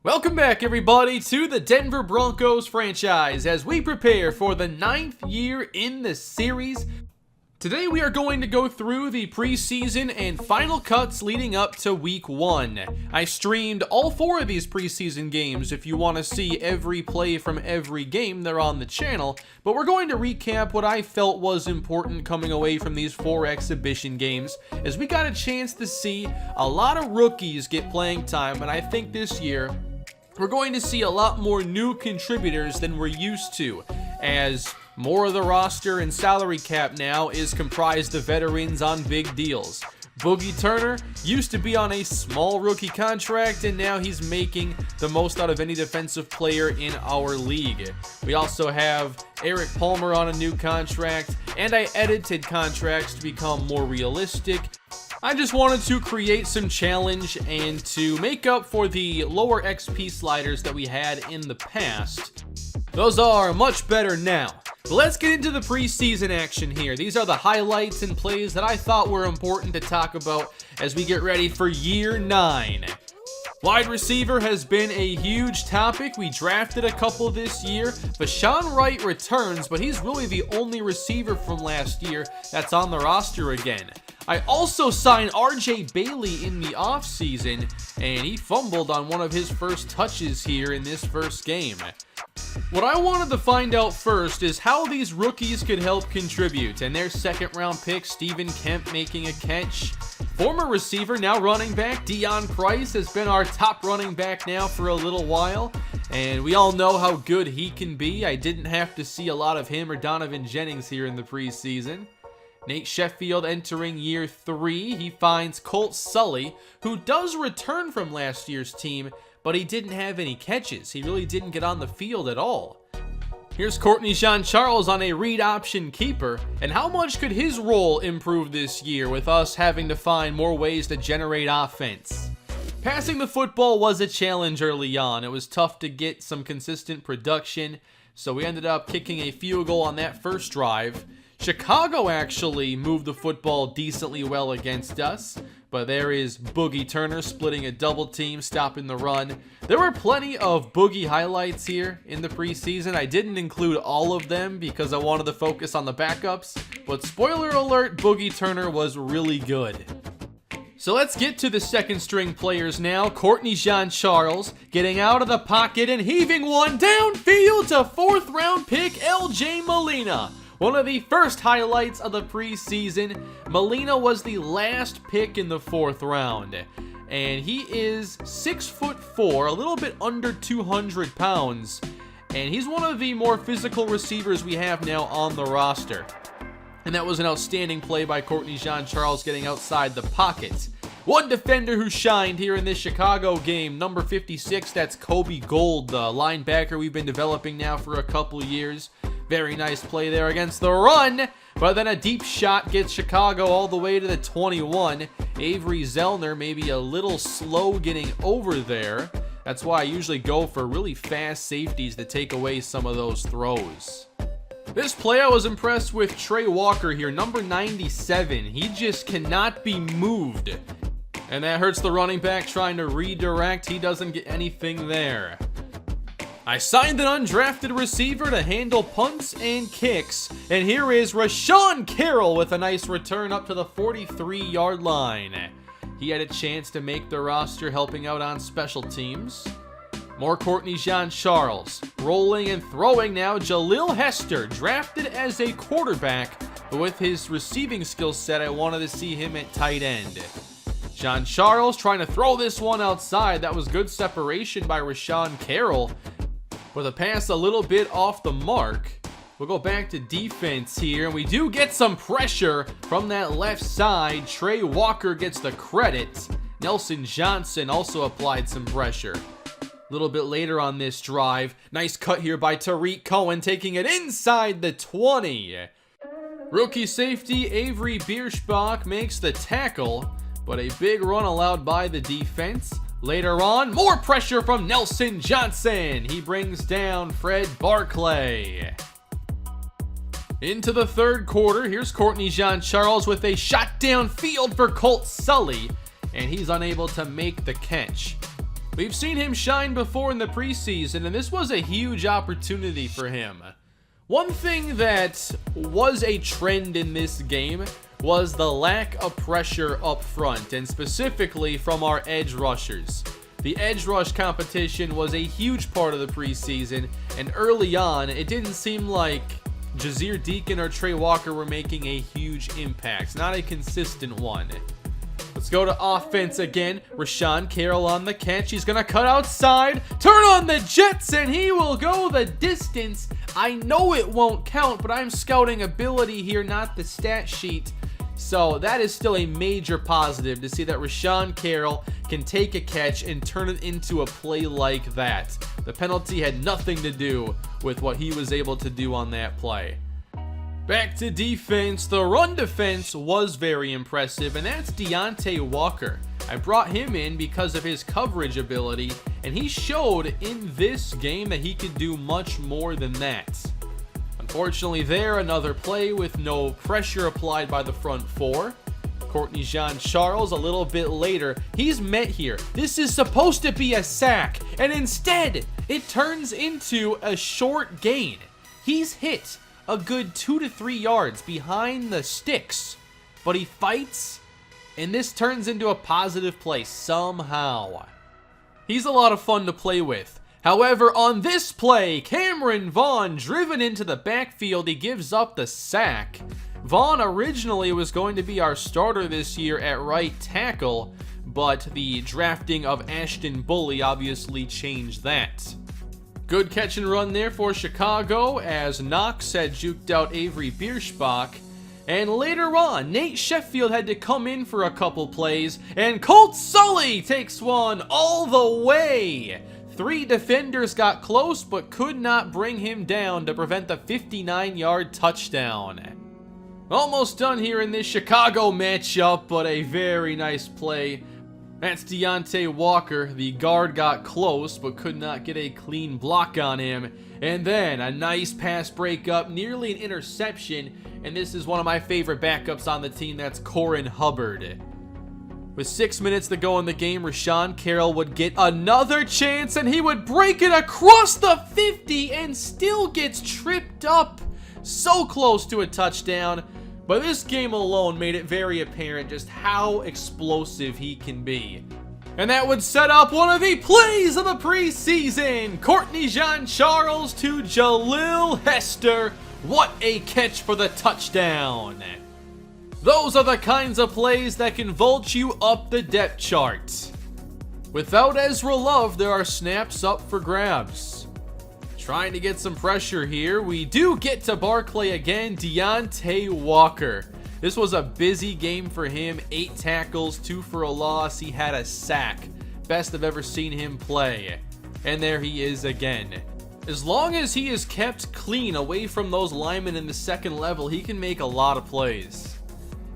Welcome back, everybody, to the Denver Broncos franchise as we prepare for the 9th year in the series. Today we are going to go through the preseason and final cuts leading up to week 1. I streamed all 4 of these preseason games. If you want to see every play from every game, they're on the channel. But we're going to recap what I felt was important coming away from these 4 exhibition games, as we got a chance to see a lot of rookies get playing time, and I think this year we're going to see a lot more new contributors than we're used to, as more of the roster and salary cap now is comprised of veterans on big deals. Boogie Turner used to be on a small rookie contract, and now he's making the most out of any defensive player in our league. We also have Eric Palmer on a new contract, and I edited contracts to become more realistic. I just wanted to create some challenge and to make up for the lower XP sliders that we had in the past. Those are much better now. But let's get into the preseason action here. These are the highlights and plays that I thought were important to talk about as we get ready for year 9. Wide receiver has been a huge topic. We drafted a couple this year. Bashan Wright returns, but he's really the only receiver from last year that's on the roster again. I also signed RJ Bailey in the offseason, and he fumbled on one of his first touches here in this first game. What I wanted to find out first is how these rookies could help contribute, and their second round pick, Stephen Kemp, making a catch. Former receiver, now running back, Deion Price has been our top running back now for a little while, and we all know how good he can be. I didn't have to see a lot of him or Donovan Jennings here in the preseason. Nate Sheffield entering year 3. He finds Colt Sully, who does return from last year's team, but he didn't have any catches. He really didn't get on the field at all. Here's Courtney Jean-Charles on a read option keeper, and how much could his role improve this year with us having to find more ways to generate offense? Passing the football was a challenge early on. It was tough to get some consistent production, so we ended up kicking a field goal on that first drive. Chicago actually moved the football decently well against us, but there is Boogie Turner splitting a double team, stopping the run. There were plenty of Boogie highlights here in the preseason. I didn't include all of them because I wanted to focus on the backups, but spoiler alert, Boogie Turner was really good. So let's get to the second string players now. Courtney Jean-Charles getting out of the pocket and heaving one downfield to 4th round pick LJ Molina. One of the first highlights of the preseason. Molina was the last pick in the 4th round, and he is 6'4", a little bit under 200 pounds, and he's one of the more physical receivers we have now on the roster. And that was an outstanding play by Courtney Jean-Charles getting outside the pocket. One defender who shined here in this Chicago game, number 56, that's Kobe Gold, the linebacker we've been developing now for a couple years. Very nice play there against the run, but then a deep shot gets Chicago all the way to the 21. Avery Zellner maybe a little slow getting over there. That's why I usually go for really fast safeties to take away some of those throws. This play, I was impressed with Trey Walker here, number 97. He just cannot be moved, and that hurts the running back trying to redirect. He doesn't get anything there. I signed an undrafted receiver to handle punts and kicks, and here is Rashawn Carroll with a nice return up to the 43-yard line. He had a chance to make the roster, helping out on special teams. More Courtney Jean-Charles. Rolling and throwing now, Jalil Hester, drafted as a quarterback, but with his receiving skill set, I wanted to see him at tight end. Jean-Charles trying to throw this one outside. That was good separation by Rashawn Carroll, with a pass a little bit off the mark. We'll go back to defense here, and we do get some pressure from that left side. Trey Walker gets the credit. Nelson Johnson also applied some pressure. A little bit later on this drive, nice cut here by Tariq Cohen, taking it inside the 20. Rookie safety Avery Bierschbach makes the tackle, but a big run allowed by the defense. Later on, more pressure from Nelson Johnson. He brings down Fred Barclay. Into the third quarter, here's Courtney Jean-Charles with a shot downfield for Colt Sully, and he's unable to make the catch. We've seen him shine before in the preseason, and this was a huge opportunity for him. One thing that was a trend in this game was the lack of pressure up front, and specifically from our edge rushers. The edge rush competition was a huge part of the preseason, and early on, it didn't seem like Jazeer Deacon or Trey Walker were making a huge impact, not a consistent one. Let's go to offense again. Rashawn Carroll on the catch. He's going to cut outside, turn on the jets, and he will go the distance. I know it won't count, but I'm scouting ability here, not the stat sheet. So that is still a major positive to see that Rashawn Carroll can take a catch and turn it into a play like that. The penalty had nothing to do with what he was able to do on that play. Back to defense. The run defense was very impressive, and that's Deontay Walker. I brought him in because of his coverage ability, and he showed in this game that he could do much more than that. Unfortunately there, another play with no pressure applied by the front four. Courtney Jean-Charles a little bit later. He's met here. This is supposed to be a sack, and instead it turns into a short gain. He's hit a good 2 to 3 yards behind the sticks, but he fights, and this turns into a positive play somehow. He's a lot of fun to play with. However, on this play, Cameron Vaughn driven into the backfield, he gives up the sack. Vaughn originally was going to be our starter this year at right tackle, but the drafting of Ashton Bully obviously changed that. Good catch and run there for Chicago as Knox had juked out Avery Bierschbach. And later on, Nate Sheffield had to come in for a couple plays, and Colt Sully takes one all the way. 3 defenders got close but could not bring him down to prevent the 59-yard touchdown. Almost done here in this Chicago matchup, but a very nice play. That's Deontay Walker. The guard got close but could not get a clean block on him. And then a nice pass breakup, nearly an interception. And this is one of my favorite backups on the team. That's Corin Hubbard. With 6 minutes to go in the game, Rashawn Carroll would get another chance, and he would break it across the 50 and still gets tripped up. So close to a touchdown. But this game alone made it very apparent just how explosive he can be. And that would set up one of the plays of the preseason. Courtney Jean-Charles to Jalil Hester. What a catch for the touchdown. Those are the kinds of plays that can vault you up the depth chart. Without Ezra Love, there are snaps up for grabs. Trying to get some pressure here. We do get to Barclay again. Deontay Walker. This was a busy game for him. 8 tackles, 2 for a loss. He had a sack. Best I've ever seen him play. And there he is again. As long as he is kept clean away from those linemen in the second level, he can make a lot of plays.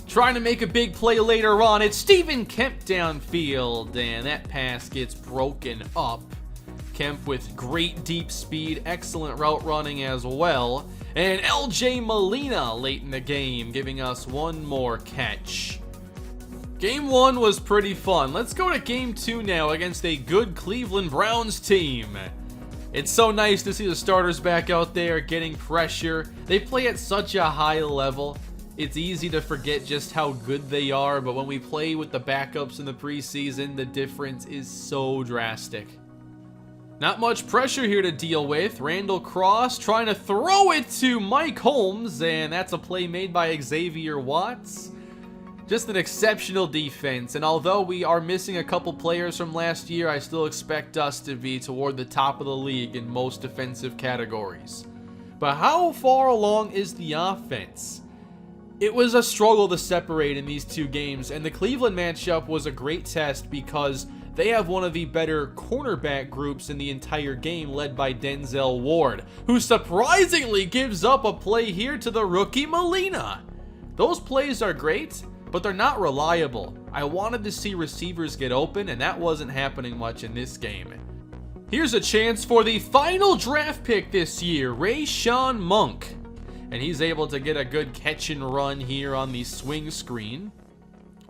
Trying to make a big play later on. It's Stephen Kemp downfield. And that pass gets broken up. Kemp with great deep speed, excellent route running as well. And LJ Molina late in the game, giving us one more catch. Game 1 was pretty fun. Let's go to Game 2 now against a good Cleveland Browns team. It's so nice to see the starters back out there getting pressure. They play at such a high level. It's easy to forget just how good they are, but when we play with the backups in the preseason, the difference is so drastic. Not much pressure here to deal with. Randall Cross trying to throw it to Mike Holmes, and that's a play made by Xavier Watts. Just an exceptional defense, and although we are missing a couple players from last year, I still expect us to be toward the top of the league in most defensive categories. But how far along is the offense? It was a struggle to separate in these two games, and the Cleveland matchup was a great test because they have one of the better cornerback groups in the entire game, led by Denzel Ward, who surprisingly gives up a play here to the rookie Molina. Those plays are great, but they're not reliable. I wanted to see receivers get open, and that wasn't happening much in this game. Here's a chance for the final draft pick this year, Rayshawn Monk. And he's able to get a good catch and run here on the swing screen.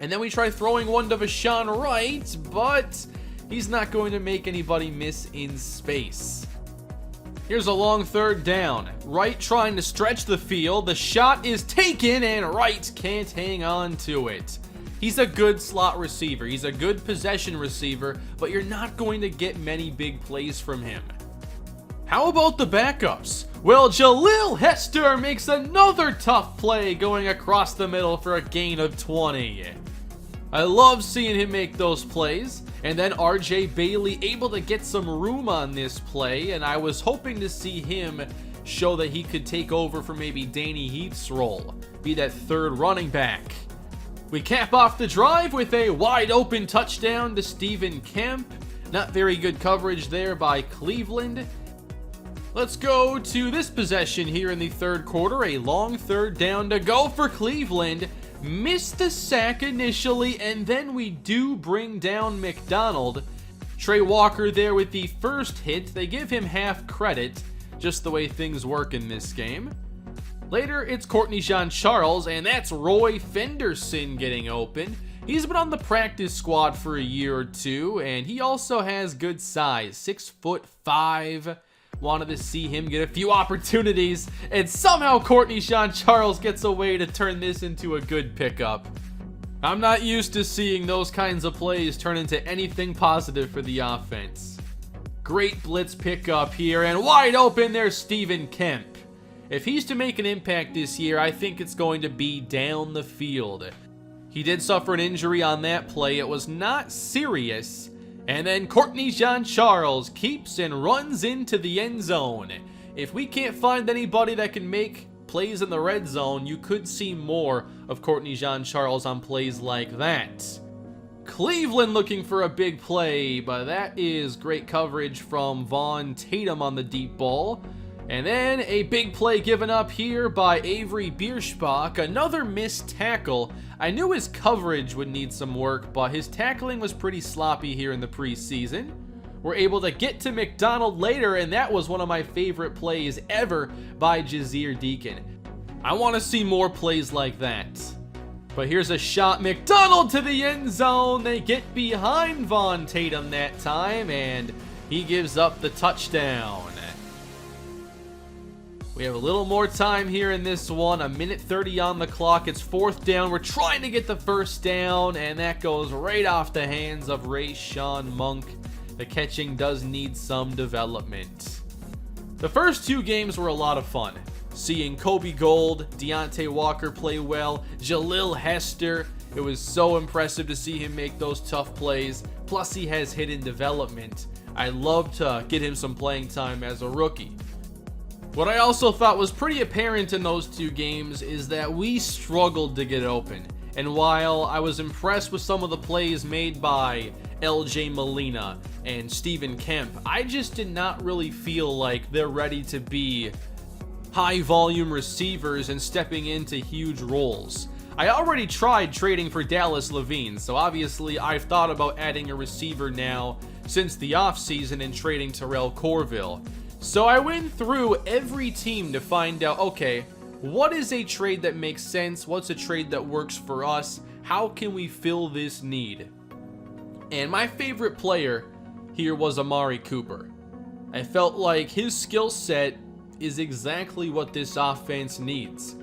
And then we try throwing one to Vashawn Wright, but He's not going to make anybody miss in space. Here's a long third down. Wright trying to stretch the field. The shot is taken and Wright can't hang on to it. He's a good slot receiver. He's a good possession receiver, but you're not going to get many big plays from him. How about the backups? Well, Jalil Hester makes another tough play going across the middle for a gain of 20. I love seeing him make those plays. And then RJ Bailey able to get some room on this play, and I was hoping to see him show that he could take over for maybe Danny Heath's role, be that third running back. We cap off the drive with a wide open touchdown to Stephen Kemp. Not very good coverage there by Cleveland. Let's go to this possession here in the third quarter. A long third down to go for Cleveland. Missed the sack initially, and then we do bring down McDonald. Trey Walker there with the first hit. They give him half credit, just the way things work in this game. Later, it's Courtney Jean-Charles, and that's Roy Fenderson getting open. He's been on the practice squad for a year or two, and he also has good size, 6'5". Wanted to see him get a few opportunities, and somehow Courtney Jean-Charles gets a way to turn this into a good pickup. I'm not used to seeing those kinds of plays turn into anything positive for the offense. Great blitz pickup here, and wide open there's Stephen Kemp. If he's to make an impact this year, I think it's going to be down the field. He did suffer an injury on that play. It was not serious. And then Courtney Jean-Charles keeps and runs into the end zone. If we can't find anybody that can make plays in the red zone, you could see more of Courtney Jean-Charles on plays like that. Cleveland looking for a big play, but that is great coverage from Vaughn Tatum on the deep ball. And then a big play given up here by Avery Bierschbach. Another missed tackle. I knew his coverage would need some work, but his tackling was pretty sloppy here in the preseason. We're able to get to McDonald later, and that was one of my favorite plays ever by Jazeer Deacon. I want to see more plays like that. But here's a shot. McDonald to the end zone. They get behind Vaughn Tatum that time, and he gives up the touchdown. We have a little more time here in this one. 1:30 on the clock. It's fourth down. We're trying to get the first down, and that goes right off the hands of Rayshawn Monk. The catching does need some development. The first two games were a lot of fun. Seeing Kobe Gold, Deontay Walker play well, Jalil Hester. It was so impressive to see him make those tough plays. Plus, he has hidden development. I love to get him some playing time as a rookie. What I also thought was pretty apparent in those two games is that we struggled to get open. And while I was impressed with some of the plays made by LJ Molina and Stephen Kemp, I just did not really feel like they're ready to be high volume receivers and stepping into huge roles. I already tried trading for Dallas Levine, so obviously I've thought about adding a receiver now since the offseason and trading Terrell Corville. So I went through every team to find out, okay, what is a trade that makes sense? What's a trade that works for us? How can we fill this need? And my favorite player here was Amari Cooper. I felt like his skill set is exactly what this offense needs.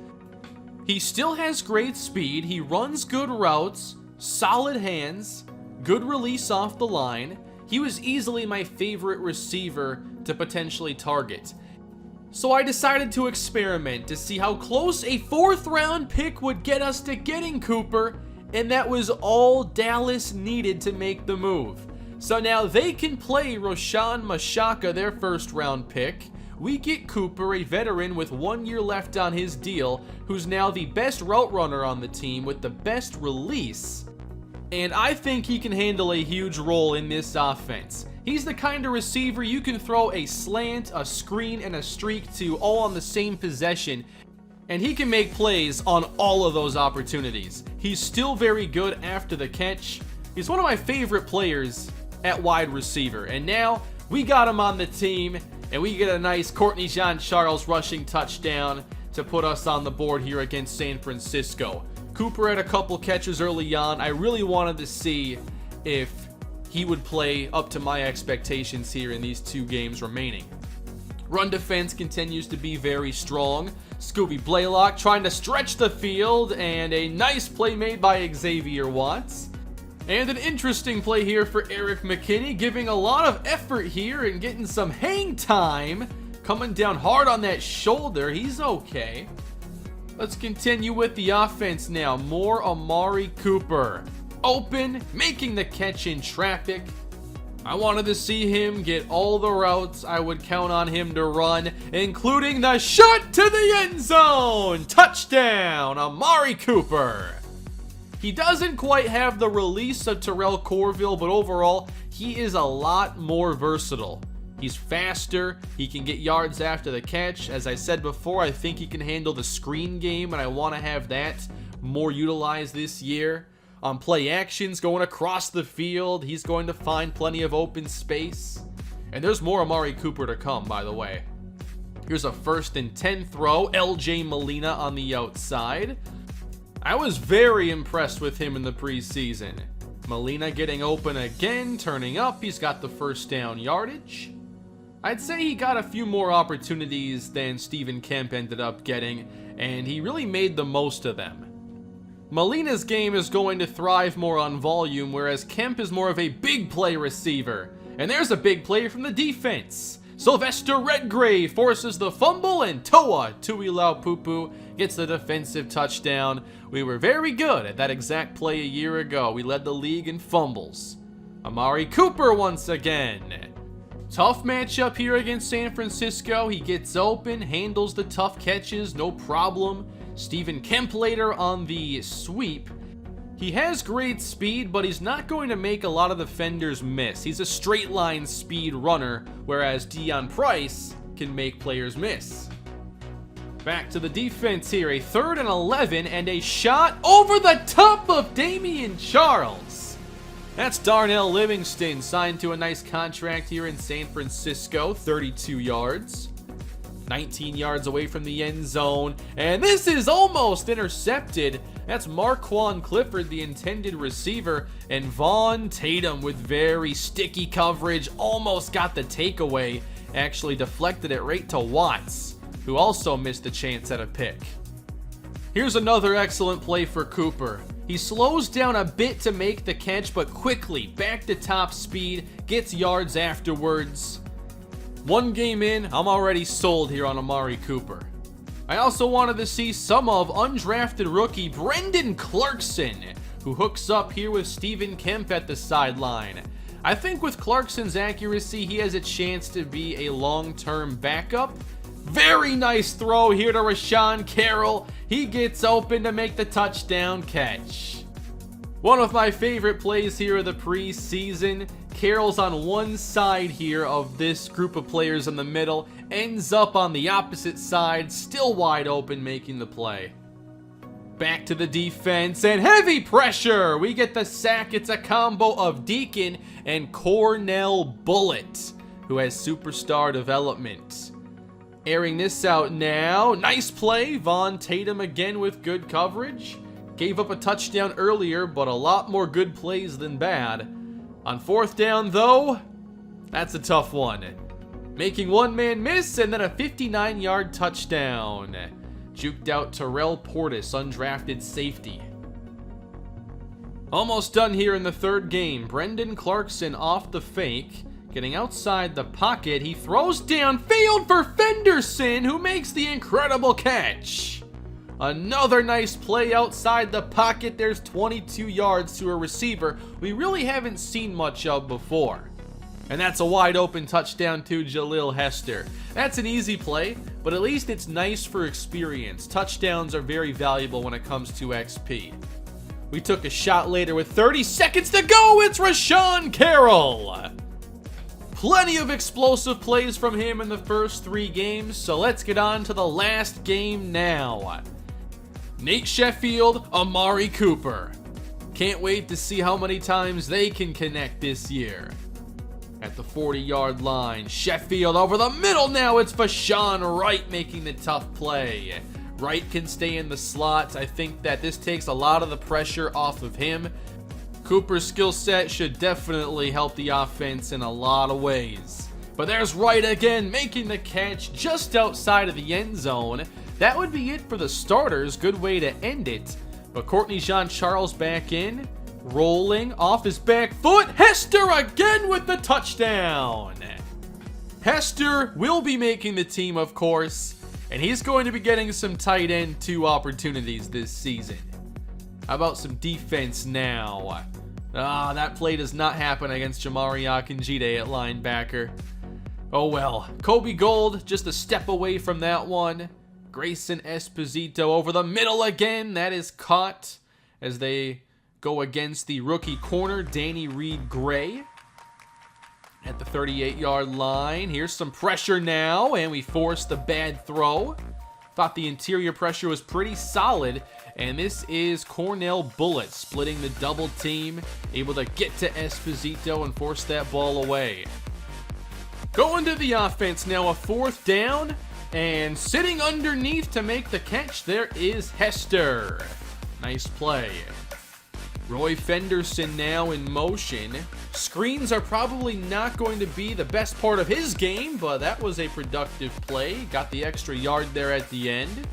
He still has great speed, he runs good routes, solid hands, good release off the line. He was easily my favorite receiver to potentially target. So I decided to experiment to see how close a 4th round pick would get us to getting Cooper, and that was all Dallas needed to make the move. So now they can play Roshan Mashaka, their 1st round pick. We get Cooper, a veteran with 1 year left on his deal, who's now the best route runner on the team with the best release. And I think he can handle a huge role in this offense. He's the kind of receiver you can throw a slant, a screen, and a streak to all on the same possession, and he can make plays on all of those opportunities. He's still very good after the catch. He's one of my favorite players at wide receiver, and now we got him on the team, and we get a nice Courtney Jean-Charles rushing touchdown to put us on the board here against San Francisco. Cooper had a couple catches early on. I really wanted to see if he would play up to my expectations here in these 2 games remaining. Run defense continues to be very strong. Scooby Blaylock trying to stretch the field, and a nice play made by Xavier Watts. And an interesting play here for Eric McKinney, giving a lot of effort here and getting some hang time. Coming down hard on that shoulder. He's okay. Let's continue with the offense now. More Amari Cooper. Open, making the catch in traffic. I wanted to see him get all the routes I would count on him to run, including the shot to the end zone. Touchdown, Amari Cooper. He doesn't quite have the release of Terrell Corville, but overall, he is a lot more versatile. He's faster, he can get yards after the catch. As I said before, I think he can handle the screen game, and I want to have that more utilized this year. On play actions, going across the field, he's going to find plenty of open space. And there's more Amari Cooper to come, by the way. Here's a 1st and 10 throw, LJ Molina on the outside. I was very impressed with him in the preseason. Molina getting open again, turning up, he's got the 1st down yardage. I'd say he got a few more opportunities than Stephen Kemp ended up getting, and he really made the most of them. Molina's game is going to thrive more on volume, whereas Kemp is more of a big play receiver. And there's a big play from the defense. Sylvester Redgrave forces the fumble, and Toa Tuilapupu gets the defensive touchdown. We were very good at that exact play a year ago. We led the league in fumbles. Amari Cooper once again. Tough matchup here against San Francisco. He gets open, handles the tough catches, no problem. Stephen Kemp later on the sweep. He has great speed, but he's not going to make a lot of defenders miss. He's a straight line speed runner, whereas Deion Price can make players miss. Back to the defense here, a 3rd and 11 and a shot over the top of Damian Charles. That's Darnell Livingston, signed to a nice contract here in San Francisco, 32 yards. 19 yards away from the end zone, and this is almost intercepted. That's Marquand Clifford, the intended receiver, and Vaughn Tatum with very sticky coverage almost got the takeaway, actually deflected it right to Watts, who also missed a chance at a pick. Here's another excellent play for Cooper. He slows down a bit to make the catch, but quickly back to top speed, gets yards afterwards. 1 game in, I'm already sold here on Amari Cooper. I also wanted to see some of undrafted rookie Brendan Clarkson, who hooks up here with Stephen Kemp at the sideline. I think with Clarkson's accuracy, he has a chance to be a long-term backup. Very nice throw here to Rashawn Carroll. He gets open to make the touchdown catch. One of my favorite plays here of the preseason. Carroll's on one side here of this group of players in the middle, ends up on the opposite side, still wide open, making the play. Back to the defense, and heavy pressure! We get the sack. It's a combo of Deacon and Cornell Bullitt, who has superstar development. Airing this out now. Nice play. Vaughn Tatum again with good coverage. Gave up a touchdown earlier, but a lot more good plays than bad. On 4th down, though, that's a tough one. Making one man miss, and then a 59-yard touchdown. Juked out Terrell Portis, undrafted safety. Almost done here in the 3rd game. Brendan Clarkson off the fake. Getting outside the pocket, he throws downfield for Fenderson, who makes the incredible catch. Another nice play outside the pocket. There's 22 yards to a receiver we really haven't seen much of before. And that's a wide open touchdown to Jalil Hester. That's an easy play, but at least it's nice for experience. Touchdowns are very valuable when it comes to XP. We took a shot later with 30 seconds to go. It's Rashawn Carroll. Plenty of explosive plays from him in the first 3 games, so let's get on to the last game now. Nate Sheffield, Amari Cooper. Can't wait to see how many times they can connect this year. At the 40-yard line, Sheffield over the middle now. It's Fashawn Wright making the tough play. Wright can stay in the slot. I think that this takes a lot of the pressure off of him. Cooper's skill set should definitely help the offense in a lot of ways. But there's Wright again, making the catch just outside of the end zone. That would be it for the starters. Good way to end it. But Courtney Jean-Charles back in, rolling off his back foot. Hester again with the touchdown. Hester will be making the team, of course, and he's going to be getting some tight end 2 opportunities this season. How about some defense now? That play does not happen against Amari Cooper at linebacker. Oh well. Kobe Gold just a step away from that one. Grayson Esposito over the middle again. That is caught as they go against the rookie corner, Danny Reed-Gray. At the 38-yard line. Here's some pressure now, and we force the bad throw. Thought the interior pressure was pretty solid, and this is Cornell Bullitt splitting the double team, able to get to Esposito and force that ball away. Going to the offense now, a 4th down, and sitting underneath to make the catch, there is Hester. Nice play. Roy Fenderson now in motion. Screens are probably not going to be the best part of his game, but that was a productive play. Got the extra yard there at the end.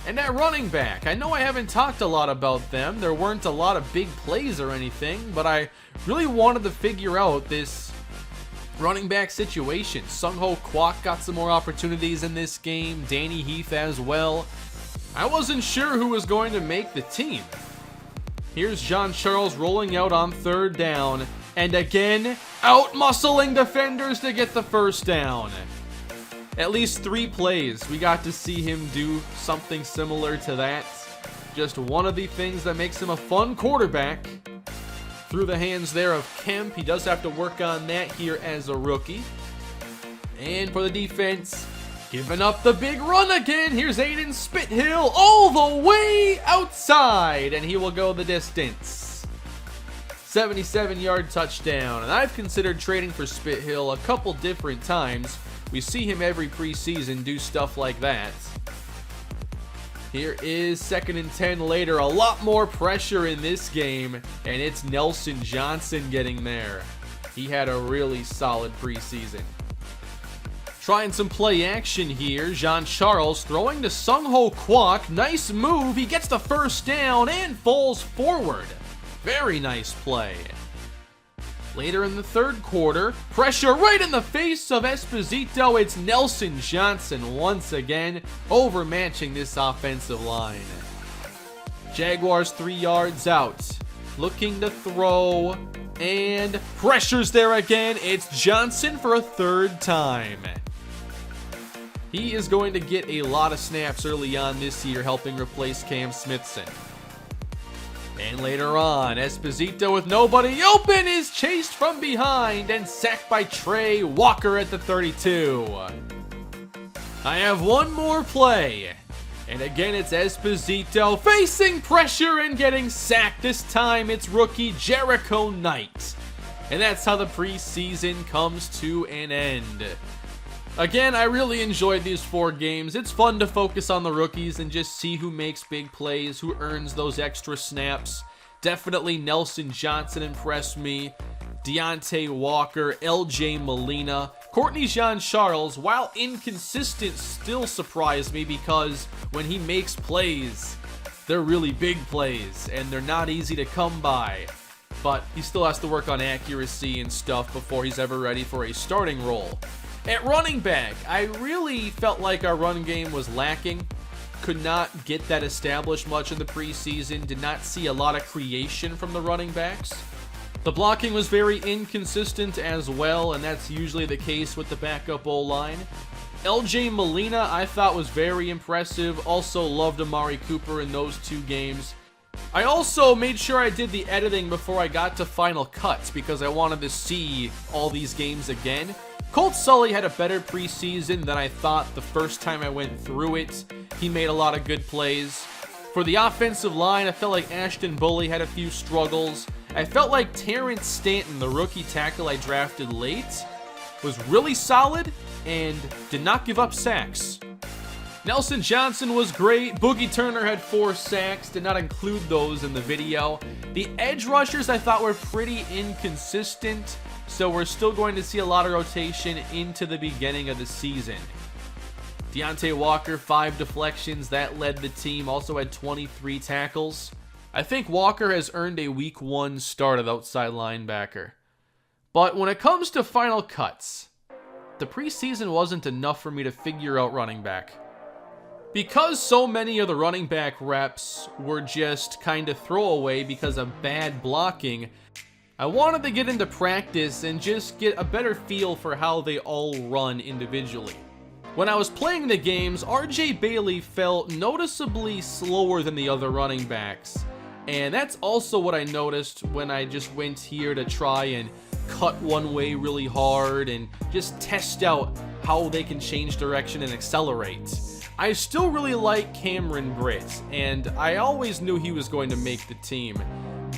And that running back, I know I haven't talked a lot about them. There weren't a lot of big plays or anything, but I really wanted to figure out this running back situation. Sung-Ho Kwok got some more opportunities in this game. Danny Heath as well. I wasn't sure who was going to make the team. Here's Jean-Charles rolling out on 3rd down. And again, out-muscling defenders to get the first down. At least 3 plays, we got to see him do something similar to that. Just one of the things that makes him a fun quarterback. Through the hands there of Kemp. He does have to work on that here as a rookie. And for the defense, giving up the big run again. Here's Aiden Spithill all the way outside, and he will go the distance. 77-yard touchdown, and I've considered trading for Spithill a couple different times. We see him every preseason do stuff like that. Here is 2nd and 10 later. A lot more pressure in this game, and it's Nelson Johnson getting there. He had a really solid preseason. Trying some play action here. Jean-Charles throwing to Sung-Ho Kwok. Nice move. He gets the first down and falls forward. Very nice play. Later in the 3rd quarter, pressure right in the face of Esposito. It's Nelson Johnson once again overmatching this offensive line. Jaguars 3 yards out. Looking to throw. And pressure's there again. It's Johnson for a 3rd time. He is going to get a lot of snaps early on this year, helping replace Cam Smithson. And later on, Esposito with nobody open is chased from behind and sacked by Trey Walker at the 32. I have one more play. And again, it's Esposito facing pressure and getting sacked. This time, it's rookie Jericho Knight. And that's how the preseason comes to an end. Again, I really enjoyed these 4 games. It's fun to focus on the rookies and just see who makes big plays, who earns those extra snaps. Definitely Nelson Johnson impressed me. Deontay Walker, LJ Molina. Courtney Jean-Charles, while inconsistent, still surprised me because when he makes plays, they're really big plays and they're not easy to come by. But he still has to work on accuracy and stuff before he's ever ready for a starting role. At running back, I really felt like our run game was lacking. Could not get that established much in the preseason. Did not see a lot of creation from the running backs. The blocking was very inconsistent as well, and that's usually the case with the backup O-line. LJ Molina, I thought was very impressive. Also loved Amari Cooper in those 2 games. I also made sure I did the editing before I got to Final Cuts because I wanted to see all these games again. Colt Sully had a better preseason than I thought the first time I went through it. He made a lot of good plays. For the offensive line, I felt like Ashton Bully had a few struggles. I felt like Terrence Stanton, the rookie tackle I drafted late, was really solid and did not give up sacks. Nelson Johnson was great. Boogie Turner had 4 sacks. Did not include those in the video. The edge rushers I thought were pretty inconsistent, so we're still going to see a lot of rotation into the beginning of the season. Deontay Walker, 5 deflections. That led the team. Also had 23 tackles. I think Walker has earned a week 1 start at outside linebacker. But when it comes to final cuts, the preseason wasn't enough for me to figure out running back. Because so many of the running back reps were just kind of throwaway because of bad blocking, I wanted to get into practice and just get a better feel for how they all run individually. When I was playing the games, RJ Bailey felt noticeably slower than the other running backs. And that's also what I noticed when I just went here to try and cut one way really hard and just test out how they can change direction and accelerate. I still really like Cameron Britt, and I always knew he was going to make the team,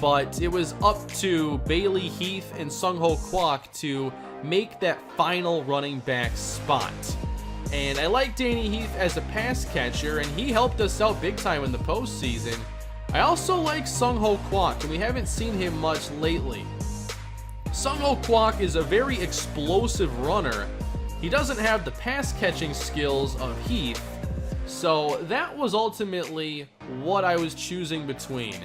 but it was up to Bailey Heath and Sung-Ho Kwok to make that final running back spot. And I like Danny Heath as a pass catcher, and he helped us out big time in the postseason. I also like Sung-Ho Kwok, and we haven't seen him much lately. Sung-Ho Kwok is a very explosive runner. He doesn't have the pass catching skills of Heath, so that was ultimately what I was choosing between.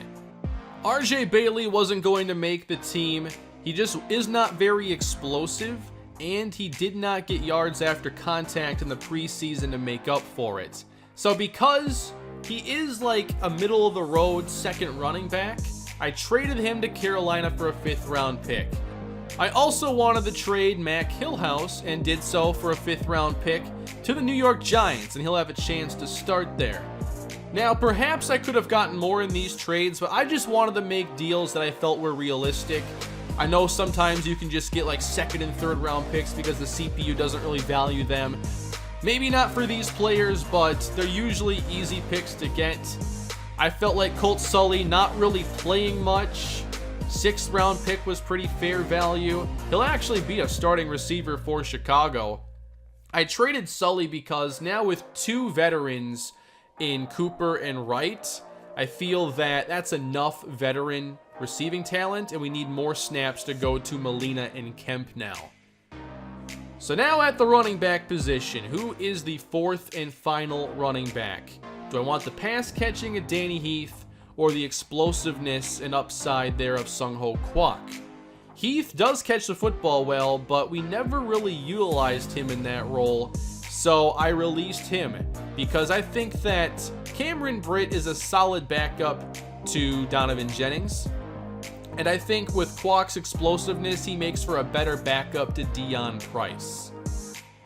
RJ Bailey wasn't going to make the team. He just is not very explosive, and he did not get yards after contact in the preseason to make up for it. So because he is like a middle of the road second running back, I traded him to Carolina for a 5th round pick. I also wanted to trade Mac Hillhouse and did so for a 5th round pick to the New York Giants, and he'll have a chance to start there. Now, perhaps I could have gotten more in these trades, but I just wanted to make deals that I felt were realistic. I know sometimes you can just get like 2nd and 3rd round picks because the CPU doesn't really value them. Maybe not for these players, but they're usually easy picks to get. I felt like Colt Sully not really playing much. 6th round pick was pretty fair value. He'll actually be a starting receiver for Chicago. I traded Sully because now with 2 veterans in Cooper and Wright, I feel that that's enough veteran receiving talent, and we need more snaps to go to Molina and Kemp now. So now at the running back position, who is the 4th and final running back? Do I want the pass catching of Danny Heath or the explosiveness and upside there of Sung-Ho Kwok? Heath does catch the football well, but we never really utilized him in that role, so I released him because I think that Cameron Britt is a solid backup to Donovan Jennings, and I think with Kwok's explosiveness, he makes for a better backup to Deion Price.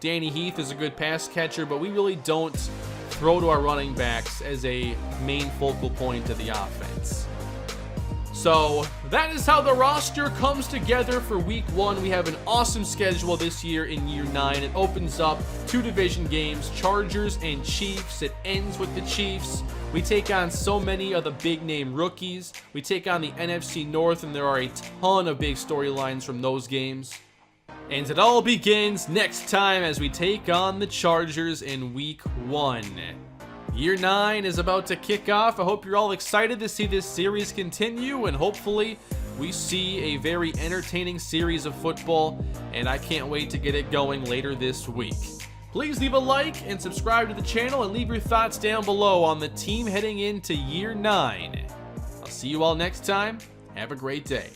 Danny Heath is a good pass catcher, but we really don't throw to our running backs as a main focal point of the offense. So that is how the roster comes together for week 1. We have an awesome schedule this year in year 9. It opens up 2 division games, Chargers and Chiefs. It ends with the Chiefs. We take on so many of the big name rookies. We take on the NFC North, and there are a ton of big storylines from those games. And it all begins next time as we take on the Chargers in week 1. Year 9 is about to kick off. I hope you're all excited to see this series continue, and hopefully we see a very entertaining series of football, and I can't wait to get it going later this week. Please leave a like and subscribe to the channel and leave your thoughts down below on the team heading into year 9. I'll see you all next time. Have a great day.